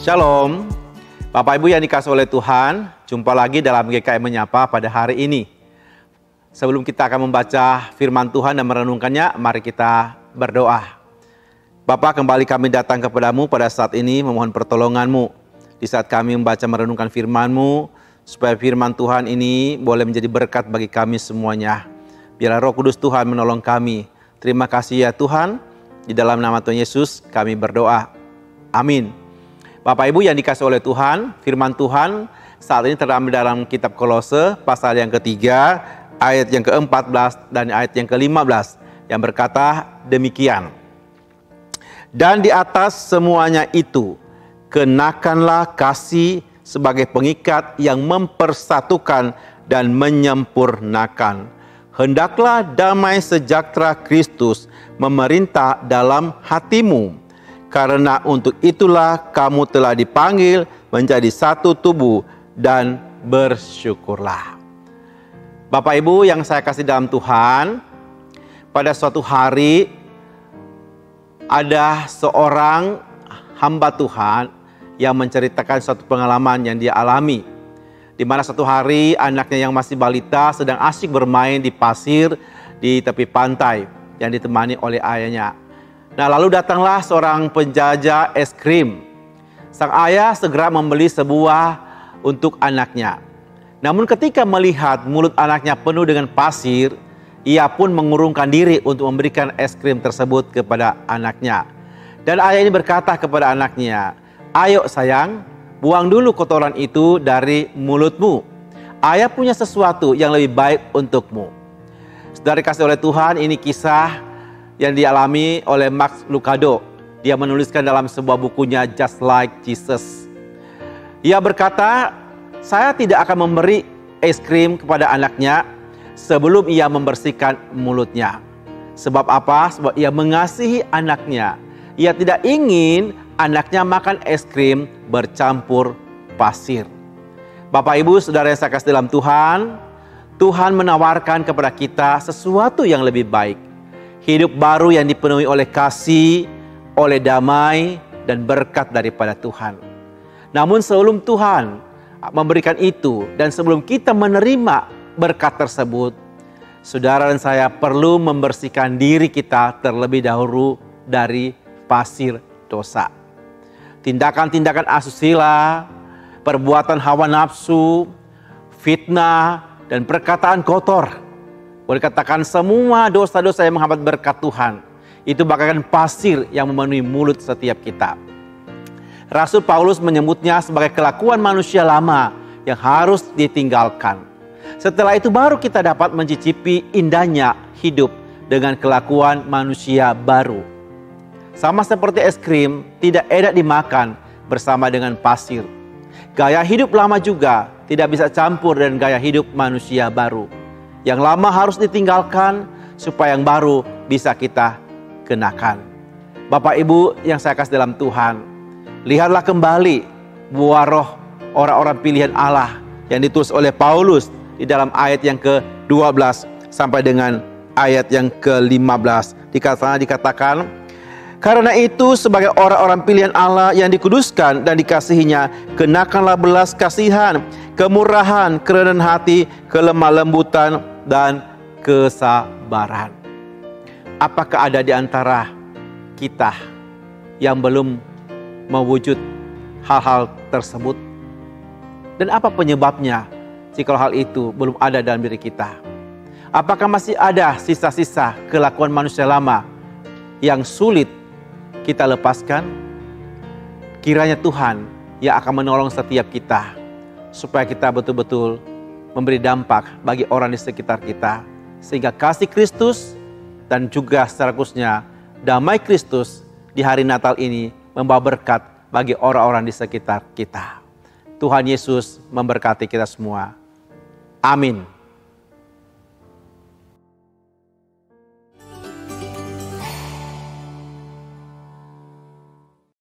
Shalom, Bapak Ibu yang dikasihi oleh Tuhan, jumpa lagi dalam GKM Menyapa pada hari ini. Sebelum kita akan membaca firman Tuhan dan merenungkannya, mari kita berdoa. Bapa, kembali kami datang kepadamu pada saat ini memohon pertolongan-Mu. Di saat kami membaca merenungkan firman-Mu, supaya firman Tuhan ini boleh menjadi berkat bagi kami semuanya. Biarlah Roh Kudus Tuhan menolong kami. Terima kasih ya Tuhan, di dalam nama Tuhan Yesus kami berdoa. Amin. Bapak Ibu yang dikasihi oleh Tuhan, firman Tuhan saat ini terambil dalam kitab Kolose pasal yang ketiga, ayat yang ke-14 dan ayat yang ke-15 yang berkata demikian. Dan di atas semuanya itu, kenakanlah kasih sebagai pengikat yang mempersatukan dan menyempurnakan. Hendaklah damai sejahtera Kristus memerintah dalam hatimu. Karena untuk itulah kamu telah dipanggil menjadi satu tubuh dan bersyukurlah. Bapak Ibu yang saya kasih dalam Tuhan, pada suatu hari ada seorang hamba Tuhan yang menceritakan suatu pengalaman yang dia alami. Di mana suatu hari anaknya yang masih balita sedang asyik bermain di pasir di tepi pantai yang ditemani oleh ayahnya. Nah, lalu datanglah seorang penjajah es krim. Sang ayah segera membeli sebuah untuk anaknya. Namun ketika melihat mulut anaknya penuh dengan pasir, ia pun mengurungkan diri untuk memberikan es krim tersebut kepada anaknya. Dan ayah ini berkata kepada anaknya, "Ayo sayang, buang dulu kotoran itu dari mulutmu. Ayah punya sesuatu yang lebih baik untukmu." Saudara dikasihi oleh Tuhan, ini kisah yang dialami oleh Max Lucado. Dia menuliskan dalam sebuah bukunya Just Like Jesus. Ia berkata, "Saya tidak akan memberi es krim kepada anaknya sebelum ia membersihkan mulutnya." Sebab apa? Sebab ia mengasihi anaknya. Ia tidak ingin anaknya makan es krim bercampur pasir. Bapak Ibu Saudara yang saya kasih dalam Tuhan, Tuhan menawarkan kepada kita sesuatu yang lebih baik. Hidup baru yang dipenuhi oleh kasih, oleh damai, dan berkat daripada Tuhan. Namun sebelum Tuhan memberikan itu, dan sebelum kita menerima berkat tersebut, saudara dan saya perlu membersihkan diri kita terlebih dahulu dari pasir dosa. Tindakan-tindakan asusila, perbuatan hawa nafsu, fitnah, dan perkataan kotor. Boleh katakan semua dosa-dosa yang menghambat berkat Tuhan, itu bagaikan pasir yang memenuhi mulut setiap kita. Rasul Paulus menyebutnya sebagai kelakuan manusia lama yang harus ditinggalkan. Setelah itu baru kita dapat mencicipi indahnya hidup dengan kelakuan manusia baru. Sama seperti es krim, tidak enak dimakan bersama dengan pasir. Gaya hidup lama juga tidak bisa campur dengan gaya hidup manusia baru. Yang lama harus ditinggalkan supaya yang baru bisa kita kenakan. Bapak Ibu yang saya kasih dalam Tuhan, lihatlah kembali buah roh orang-orang pilihan Allah yang ditulis oleh Paulus di dalam ayat yang ke-12 sampai dengan ayat yang ke-15. Dikatakan, "Karena itu sebagai orang-orang pilihan Allah yang dikuduskan dan dikasihinya, kenakanlah belas kasihan, kemurahan, kerendahan hati, kelemah lembutan, dan kesabaran." Apakah ada di antara kita yang belum mewujud hal-hal tersebut? Dan apa penyebabnya jika hal itu belum ada dalam diri kita? Apakah masih ada sisa-sisa kelakuan manusia lama yang sulit kita lepaskan? Kiranya Tuhan yang akan menolong setiap kita supaya kita betul-betul memberi dampak bagi orang di sekitar kita, sehingga kasih Kristus dan juga secara khususnya damai Kristus di hari Natal ini membawa berkat bagi orang-orang di sekitar kita. Tuhan Yesus memberkati kita semua. Amin.